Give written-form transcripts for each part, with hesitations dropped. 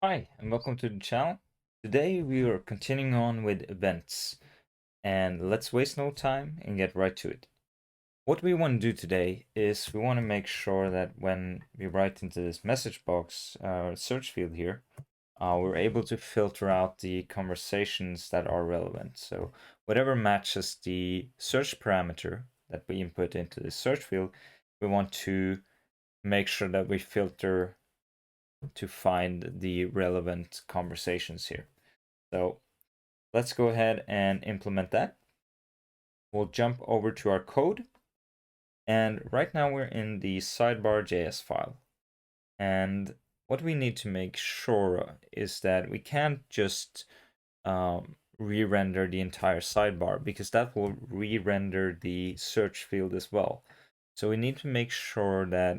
Hi, and welcome to the channel. Today we are continuing on with events, and let's waste no time and get right to it. What we want to do today is we want to make sure that when we write into this message box, search field here, we're able to filter out the conversations that are relevant. So whatever matches the search parameter that we input into the search field, we want to make sure that we filter to find the relevant conversations here. So let's go ahead and implement that. We'll jump over to our code. And right now we're in the sidebar.js file. And what we need to make sure is that we can't just re-render the entire sidebar because that will re-render the search field as well. So we need to make sure that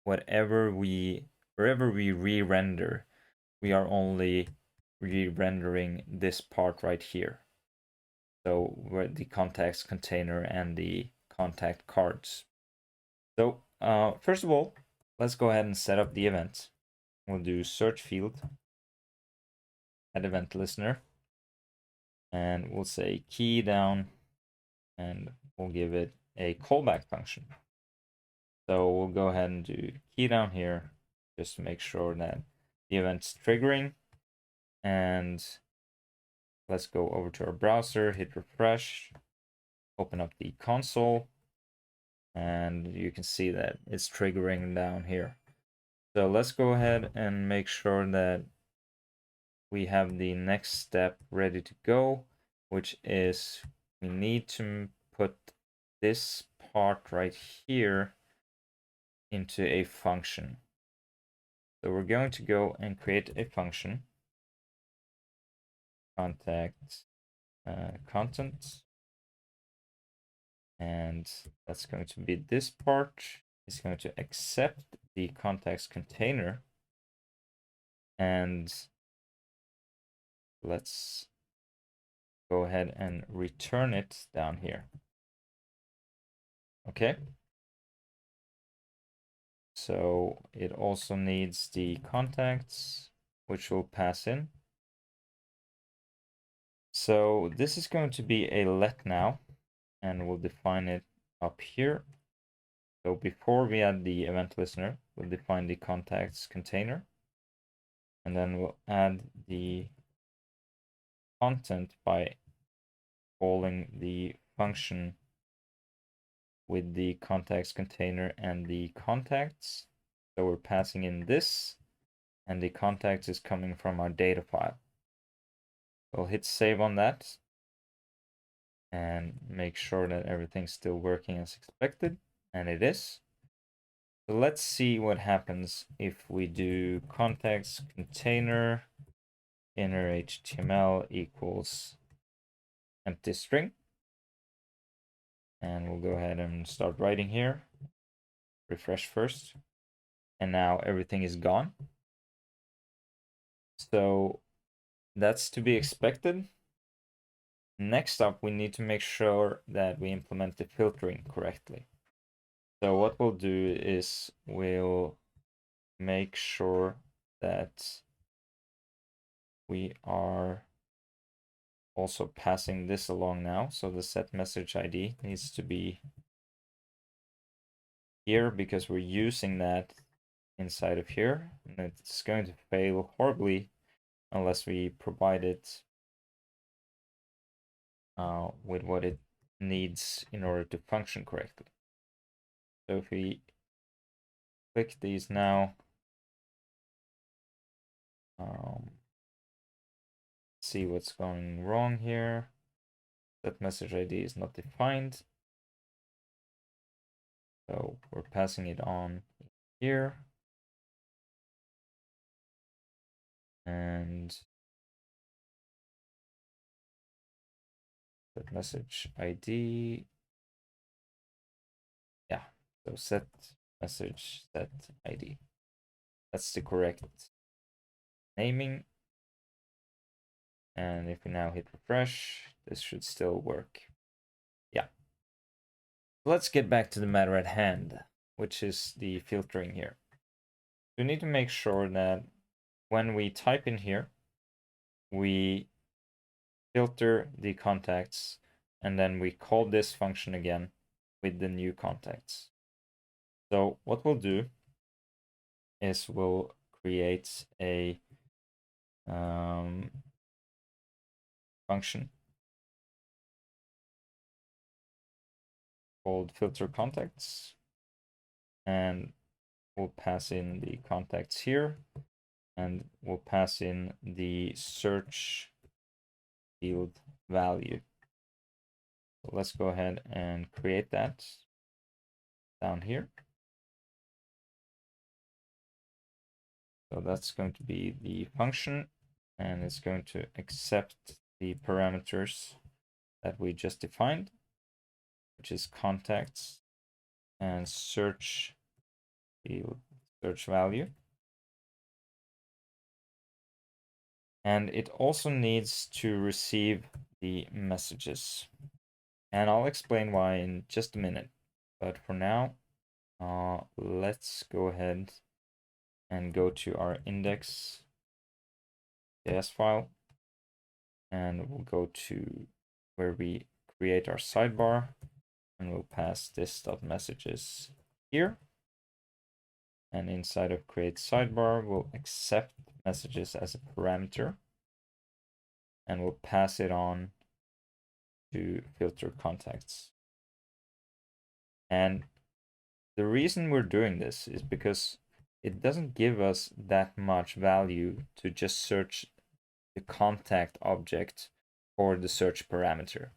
wherever we re-render, we are only re-rendering this part right here. So where the context container and the contact cards. So first of all, let's go ahead and set up the event. We'll do search field, add event listener, and we'll say key down, and we'll give it a callback function. So we'll go ahead and do key down here, just to make sure that the event's triggering. And let's go over to our browser, hit refresh, open up the console, and you can see that it's triggering down here. So let's go ahead and make sure that we have the next step ready to go, which is we need to put this part right here into a function. So we're going to go and create a function, contact content, and that's going to be this part. It's going to accept the context container, and let's go ahead and return it down here. Okay. So it also needs the contacts, which will pass in. So this is going to be a let now, and we'll define it up here. So before we add the event listener, we'll define the contacts container, and then we'll add the content by calling the function with the contacts container and the contacts. So we're passing in this, and the contacts is coming from our data file. We'll hit save on that and make sure that everything's still working as expected, and it is. So let's see what happens if we do contacts container inner HTML equals empty string. And we'll go ahead and start writing here. Refresh first. And now everything is gone. So that's to be expected. Next up, we need to make sure that we implement the filtering correctly. So what we'll do is we'll make sure that we are also passing this along now. So the set message ID needs to be here because we're using that inside of here, and it's going to fail horribly unless we provide it with what it needs in order to function correctly. So if we click these now, see what's going wrong here. That message ID is not defined. So we're passing it on here. And that message ID. Yeah, so set message set ID. That's the correct naming. And if we now hit refresh, this should still work. Yeah. Let's get back to the matter at hand, which is the filtering here. We need to make sure that when we type in here, we filter the contacts, and then we call this function again with the new contacts. So what we'll do is we'll create a function called filter contacts, and we'll pass in the contacts here, and we'll pass in the search field value. So let's go ahead and create that down here. So that's going to be the function, and it's going to accept the parameters that we just defined, which is contacts and search field search value. And it also needs to receive the messages. And I'll explain why in just a minute. But for now, let's go ahead and go to our index.js file. And we'll go to where we create our sidebar. And we'll pass this messages here. And inside of create sidebar, we'll accept messages as a parameter. And we'll pass it on to filter contacts. And the reason we're doing this is because it doesn't give us that much value to just search the contact object for the search parameter.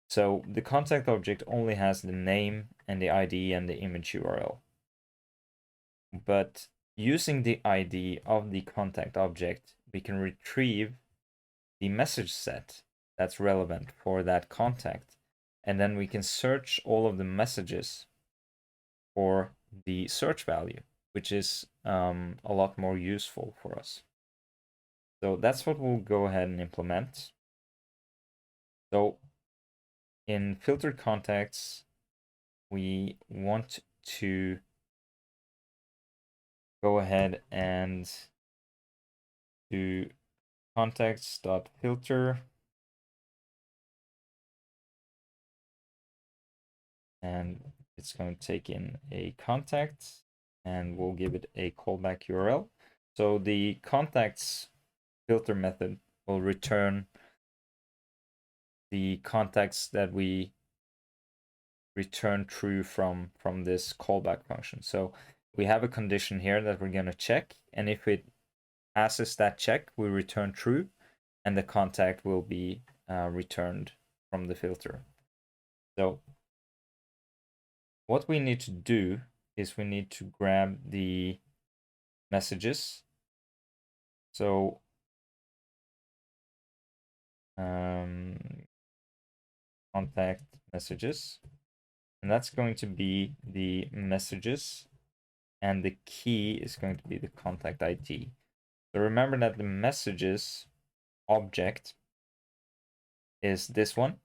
So the contact object only has the name and the ID and the image URL. But using the ID of the contact object, we can retrieve the message set that's relevant for that contact. And then we can search all of the messages for the search value, which is a lot more useful for us. So that's what we'll go ahead and implement. So in filtered contacts, we want to go ahead and do contacts.filter, and it's going to take in a contact, and we'll give it a callback URL. So the contacts filter method will return the contacts that we return true from this callback function. So we have a condition here that we're going to check, and if it passes that check, we return true, and the contact will be returned from the filter. So what we need to do is we need to grab the messages. So contact messages, and that's going to be the messages, and the key is going to be the contact ID. So remember that the messages object is this one.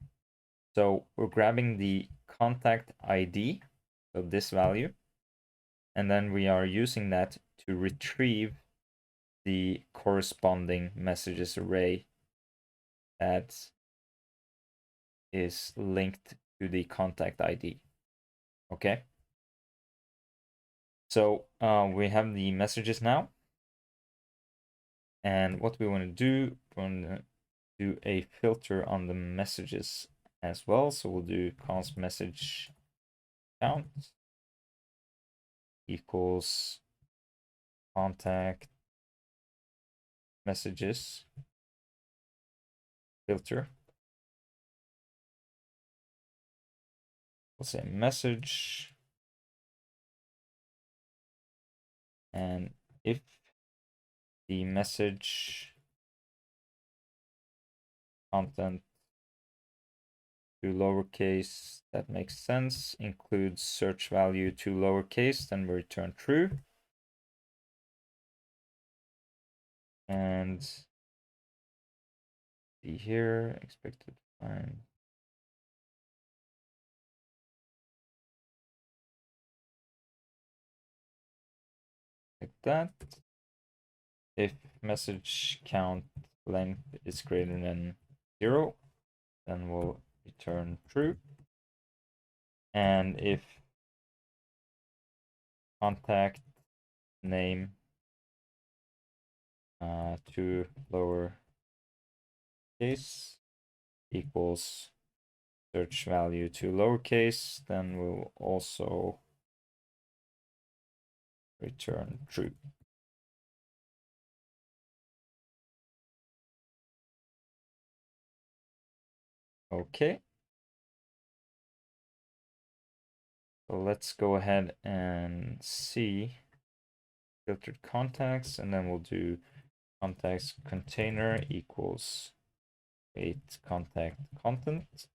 So we're grabbing the contact ID, so this value, and then we are using that to retrieve the corresponding messages array that is linked to the contact ID. Okay. So we have the messages now. And what we want to do, we want to do a filter on the messages as well. So we'll do const message count equals contact messages filter. We'll say message, and if the message content to lowercase, that makes sense, includes search value to lowercase, then we return true. And see here, expected to find like that. If message count length is greater than 0, then we'll return true. And if contact name to lower case equals search value to lowercase, then we'll also return true. Okay. So let's go ahead and see filtered contacts, and then we'll do contacts container equals wait contact content.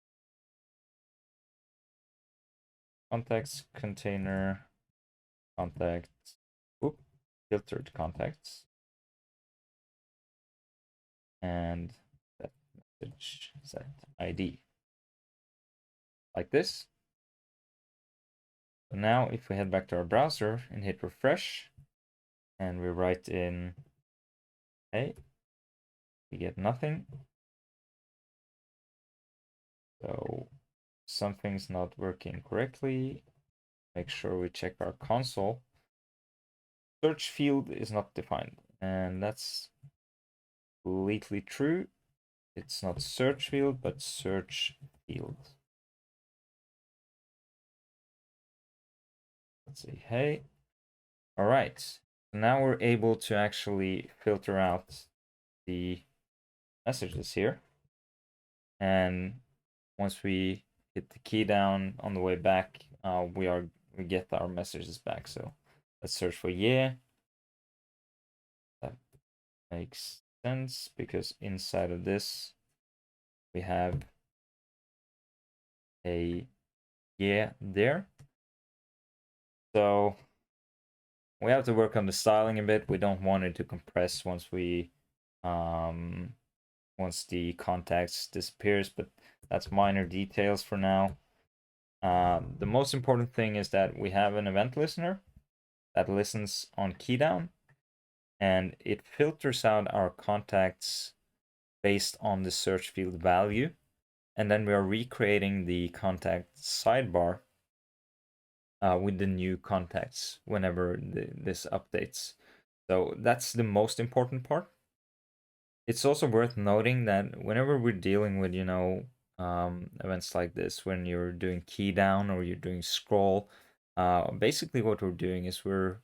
Contacts container contacts, filtered contacts, and that message set ID like this. So now if we head back to our browser and hit refresh and we write in hey, we get nothing. So something's not working correctly. Make sure we check our console. Search field is not defined, and that's completely true. It's not search field, but search field. Let's see, hey. All right, so now we're able to actually filter out the messages here. And once we hit the key down on the way back, we get our messages back. So let's search for yeah. That makes sense because inside of this we have a yeah there. So we have to work on the styling a bit. We don't want it to compress once the context disappears, but that's minor details for now. The most important thing is that we have an event listener that listens on key down, and it filters out our contacts based on the search field value. And then we are recreating the contact sidebar with the new contacts whenever this updates. So that's the most important part. It's also worth noting that whenever we're dealing with, events like this, when you're doing key down or you're doing scroll, basically what we're doing is we're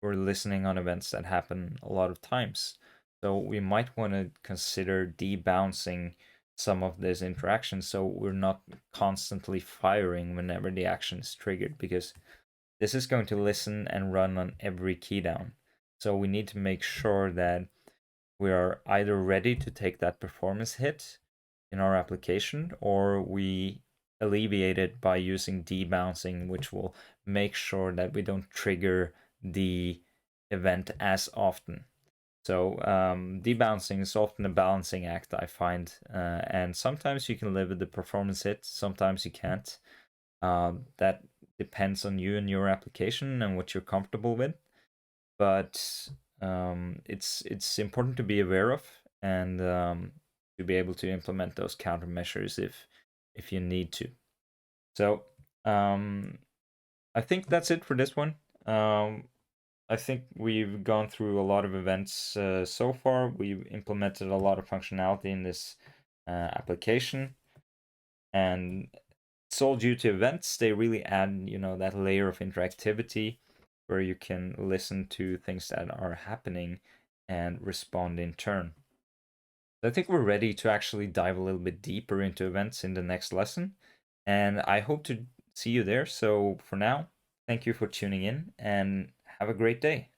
listening on events that happen a lot of times. So we might want to consider debouncing some of this interaction so we're not constantly firing whenever the action is triggered, because this is going to listen and run on every key down. So we need to make sure that we are either ready to take that performance hit in our application, or we alleviate it by using debouncing, which will make sure that we don't trigger the event as often. So debouncing is often a balancing act, I find, and sometimes you can live with the performance hit, sometimes you can't. That depends on you and your application and what you're comfortable with, but it's important to be aware of, and to be able to implement those countermeasures if you need to. So I think that's it for this one. I think we've gone through a lot of events so far. We've implemented a lot of functionality in this application, and it's all due to events. They really add, that layer of interactivity where you can listen to things that are happening and respond in turn. I think we're ready to actually dive a little bit deeper into events in the next lesson, and I hope to see you there. So for now, thank you for tuning in and have a great day.